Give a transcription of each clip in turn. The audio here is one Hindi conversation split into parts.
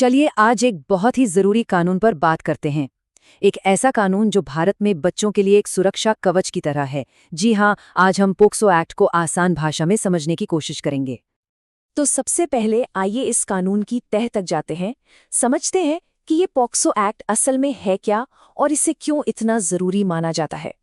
चलिए आज एक बहुत ही जरूरी कानून पर बात करते हैं। एक ऐसा कानून जो भारत में बच्चों के लिए एक सुरक्षा कवच की तरह है। जी हाँ, आज हम पोक्सो एक्ट को आसान भाषा में समझने की कोशिश करेंगे। तो सबसे पहले आइए इस कानून की तह तक जाते हैं, समझते हैं कि ये पॉक्सो एक्ट असल में है क्या और इसे क्यों इतना जरूरी माना जाता है।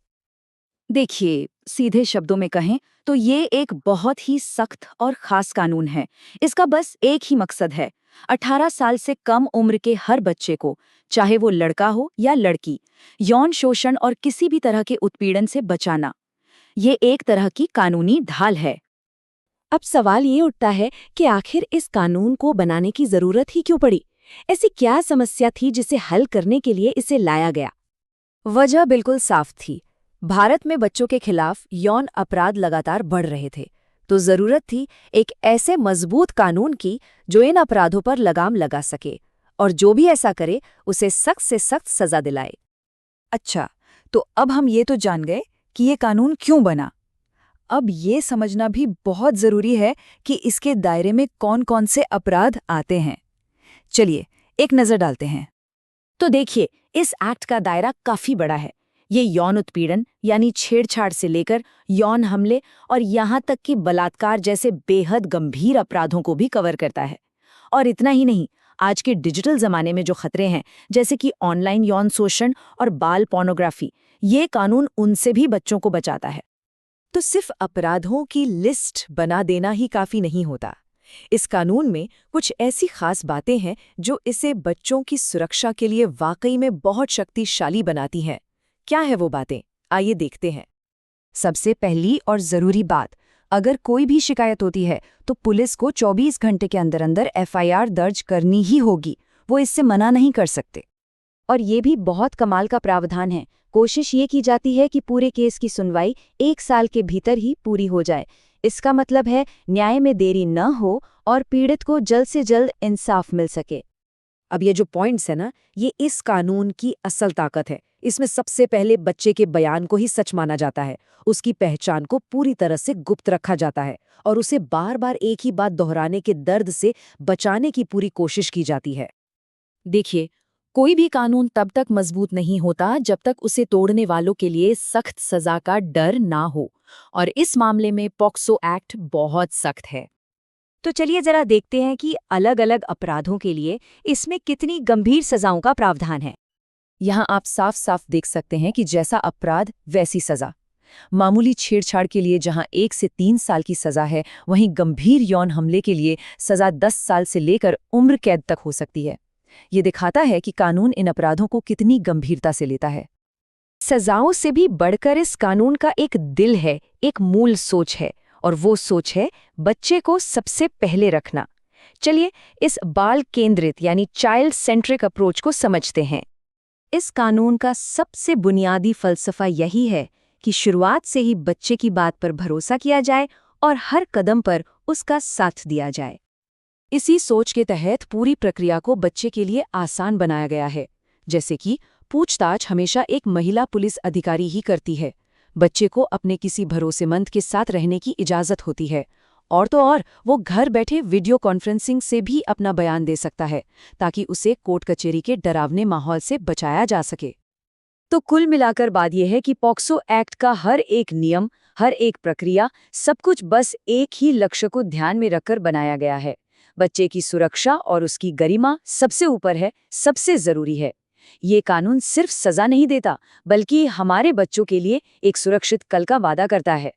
देखिए, सीधे शब्दों में कहें तो ये एक बहुत ही सख्त और खास कानून है। इसका बस एक ही मकसद है, 18 साल से कम उम्र के हर बच्चे को, चाहे वो लड़का हो या लड़की, यौन शोषण और किसी भी तरह के उत्पीड़न से बचाना। ये एक तरह की कानूनी ढाल है। अब सवाल ये उठता है कि आखिर इस कानून को बनाने की जरूरत ही क्यों पड़ी? ऐसी क्या समस्या थी जिसे हल करने के लिए इसे लाया गया? वजह बिल्कुल साफ थी। भारत में बच्चों के खिलाफ यौन अपराध लगातार बढ़ रहे थे, तो जरूरत थी एक ऐसे मजबूत कानून की जो इन अपराधों पर लगाम लगा सके और जो भी ऐसा करे उसे सख्त से सख्त सजा दिलाए। अच्छा, तो अब हम ये तो जान गए कि ये कानून क्यों बना। अब ये समझना भी बहुत जरूरी है कि इसके दायरे में कौन-कौन से अपराध आते हैं। चलिए एक नजर डालते हैं। तो देखिए, इस एक्ट का दायरा काफी बड़ा है। ये यौन उत्पीड़न यानी छेड़छाड़ से लेकर यौन हमले और यहाँ तक कि बलात्कार जैसे बेहद गंभीर अपराधों को भी कवर करता है। और इतना ही नहीं, आज के डिजिटल जमाने में जो खतरे हैं, जैसे कि ऑनलाइन यौन शोषण और बाल पोर्नोग्राफी, ये कानून उनसे भी बच्चों को बचाता है। तो सिर्फ अपराधों की लिस्ट बना देना ही काफी नहीं होता। इस कानून में कुछ ऐसी खास बातें हैं जो इसे बच्चों की सुरक्षा के लिए वाकई में बहुत शक्तिशाली बनाती हैं। क्या है वो बातें? आइए देखते हैं। सबसे पहली और जरूरी बात, अगर कोई भी शिकायत होती है तो पुलिस को 24 घंटे के अंदर अंदर एफआईआर दर्ज करनी ही होगी। वो इससे मना नहीं कर सकते। और ये भी बहुत कमाल का प्रावधान है। कोशिश ये की जाती है कि पूरे केस की सुनवाई 1 साल के भीतर ही पूरी हो जाए। इसका मतलब है न्याय में देरी न हो और पीड़ित को जल्द से जल्द इंसाफ मिल सके। अब ये जो पॉइंट्स है ना, ये इस कानून की असल ताकत है। इसमें सबसे पहले बच्चे के बयान को ही सच माना जाता है। उसकी पहचान को पूरी तरह से गुप्त रखा जाता है और उसे बार बार एक ही बात दोहराने के दर्द से बचाने की पूरी कोशिश की जाती है। देखिए, कोई भी कानून तब तक मजबूत नहीं होता जब तक उसे तोड़ने वालों के लिए सख्त सजा का डर ना हो, और इस मामले में पॉक्सो एक्ट बहुत सख्त है। तो चलिए जरा देखते हैं कि अलग-अलग अपराधों के लिए इसमें कितनी गंभीर सजाओं का प्रावधान है। यहाँ आप साफ साफ देख सकते हैं कि जैसा अपराध वैसी सजा। मामूली छेड़छाड़ के लिए जहाँ 1 से 3 साल की सजा है, वहीं गंभीर यौन हमले के लिए सजा 10 साल से लेकर उम्र कैद तक हो सकती है। ये दिखाता है कि कानून इन अपराधों को कितनी गंभीरता से लेता है। सजाओं से भी बढ़कर इस कानून का एक दिल है, एक मूल सोच है, और वो सोच है बच्चे को सबसे पहले रखना। चलिए इस बाल केंद्रित यानी चाइल्ड सेंट्रिक अप्रोच को समझते हैं। इस कानून का सबसे बुनियादी फलसफा यही है कि शुरुआत से ही बच्चे की बात पर भरोसा किया जाए और हर कदम पर उसका साथ दिया जाए। इसी सोच के तहत पूरी प्रक्रिया को बच्चे के लिए आसान बनाया गया है। जैसे कि पूछताछ हमेशा एक महिला पुलिस अधिकारी ही करती है। बच्चे को अपने किसी भरोसेमंद के साथ रहने की इजाज़त होती है, और तो और वो घर बैठे वीडियो कॉन्फ्रेंसिंग से भी अपना बयान दे सकता है, ताकि उसे कोर्ट कचहरी के डरावने माहौल से बचाया जा सके। तो कुल मिलाकर बात यह है कि पॉक्सो एक्ट का हर एक नियम, हर एक प्रक्रिया, सब कुछ बस एक ही लक्ष्य को ध्यान में रखकर बनाया गया है। बच्चे की सुरक्षा और उसकी गरिमा सबसे ऊपर है, सबसे जरूरी है। ये कानून सिर्फ सजा नहीं देता, बल्कि हमारे बच्चों के लिए एक सुरक्षित कल का वादा करता है।